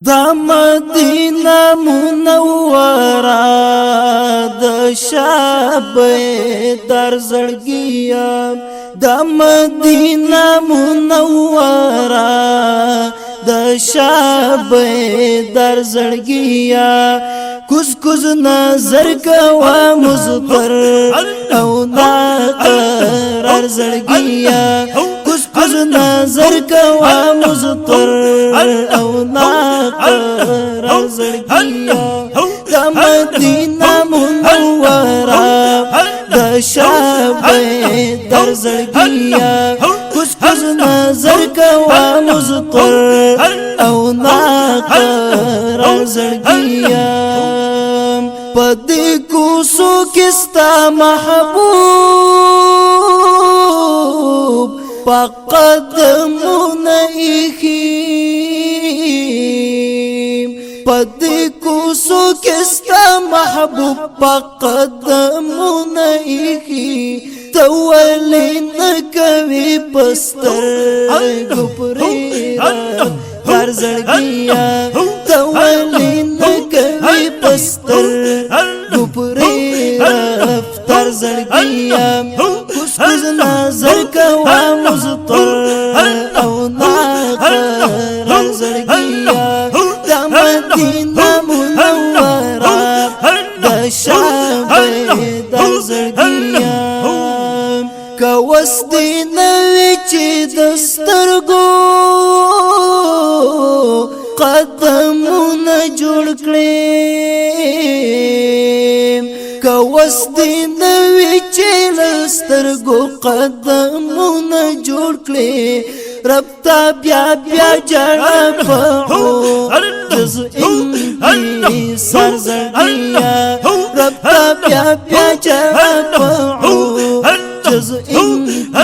دا مدینہ منورہ دا شا بیدار زړګیا دا مدینہ منورہ دا شا بیدار زړګیا کس کس نظر کوا مزدر او نا قرار زړګیا کس کس نظر کوا مزدر او نا قرار زړګیا دا مدینہ منورہ دا شا بیدار زړګیا کس کس نظر کوا مزدر او نا قرار زړګیا پدې کوسو کستا محبوب پقدمون ایخیم پدې کوسو کستا محبوب پقدمون ایخیم تولین کوي پستر ګپری در زړګیا تولین کوي پستر ګپری رفتر زړګیا کس کس نظر کوا مزطر او نا قرار زړګیا دا مدینہ منورہ دا شا بیدار زړګیا کوس دی نوی چی دسترگو قدمون جوڑ کلیم کوس دی نوی چی دسترگو قدمون جوڑ کلیم رب تا بیا بیا جڑا پاو جز انگی سر زڑگیا رب تا بیا بیا جڑا پاو جز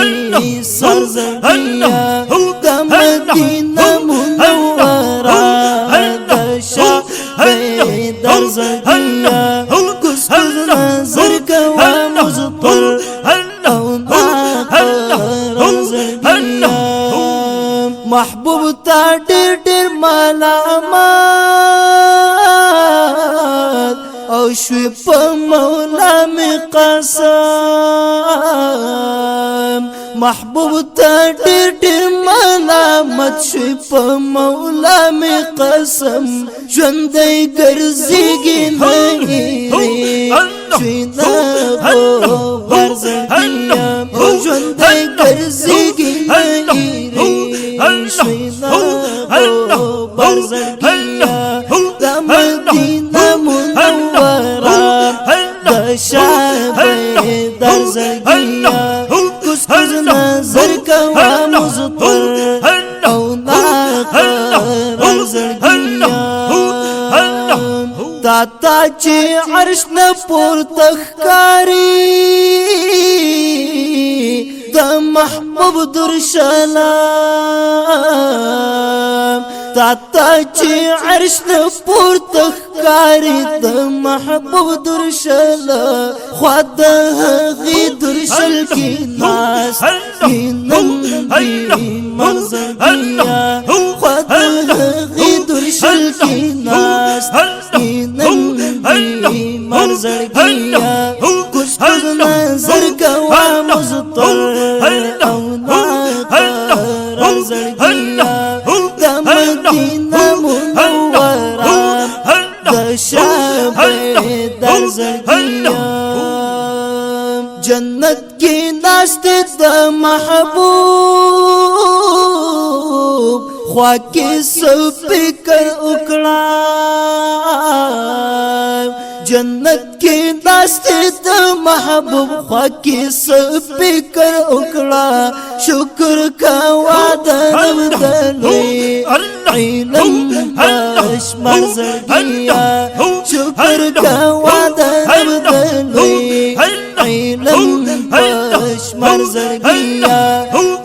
انگی سر زڑگیا دا مدینہ منورہ دا شا بیدار زڑگیا کس کس نظر کوا مزدر او نا قرار زڑگیا محبوب تا ډېر ډېر ملامت او شوی په مولا می قسم محبوب تا ډېر ډېر ملامت شوی په مولا می قسم ژوندی ګرځېږي نه هېرې شوی نه غبار زړګیا ژوندی ګرځېږي نه هېرې شوی نه غبار زړګیا دا مدینہ منورہ دا شا بیدار زړګیا کس کس نظر کوا مزدر او نا قرار زړګیا تا تا چې عرش نه پورته ښکاري د محبوب درشلام تا تا چې عرش نه پورته ښکاري د محبوب درشلام خوا د هغې درشل کې ناست نن بیمار زړګیا خوا د هغې درشل کې ناست نن بیمار زړګیا کس کس نظر کوا مزدر او نا قرار زړګیا دا مدینہ منورہ دا شا بیدار زړګیا جنت کی ناست دا محبوب خوا کې سو فکر وکړه جنت کې ناست دا محبوب خوا کې سو فکر وکړه شکر کوا د رب دلوی علم اشمر زړګیا شکر کوا د رب دلوی علم اشمر زړګیا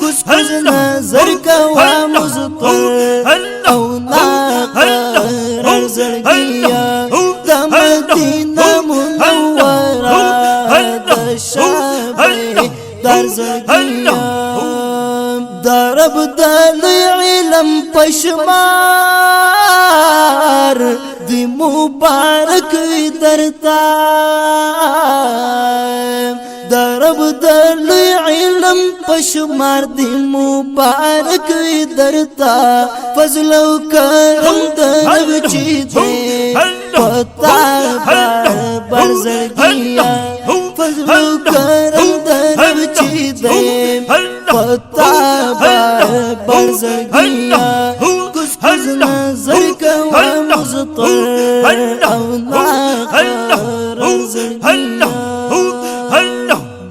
کس کس نظر کوا مزدر او نا قرار زړګیا دا مدینہ منورہ دا شا بیدار زړګیا دا رب د علم پشمان مبارک وی درتا درب دلوی علم پشمار دی مبارک وی درتا فضل و کرم درب چی دے پتا بار زرگیا فضل و کرم درب چی دے پتا بار زرگیا کس کس نظر کوا مزطر او ناقر زرگیا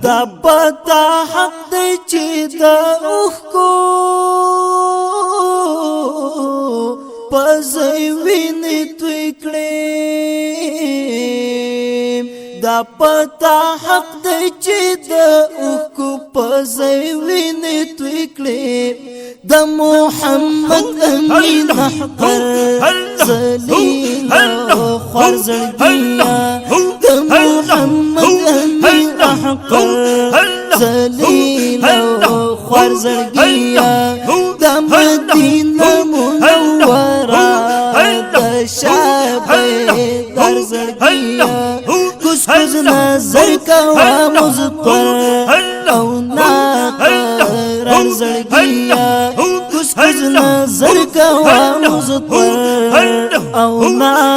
دا پتا حق دی چی دا اوخ کو پزی وینی توی کلیم دا پتا حق دی چی دا اوخ کو پزی وینی توی کلیم دا محمد امین احقر زلیل خوار زرگیا دا محمد امین احقر زلیل خوار زرگیا دا مدینہ منورہ دا شابه در زرگیا کس کس نظر کوا مزطر او ناقران زرگیا کس کس نظر کوا مزطر او ناقران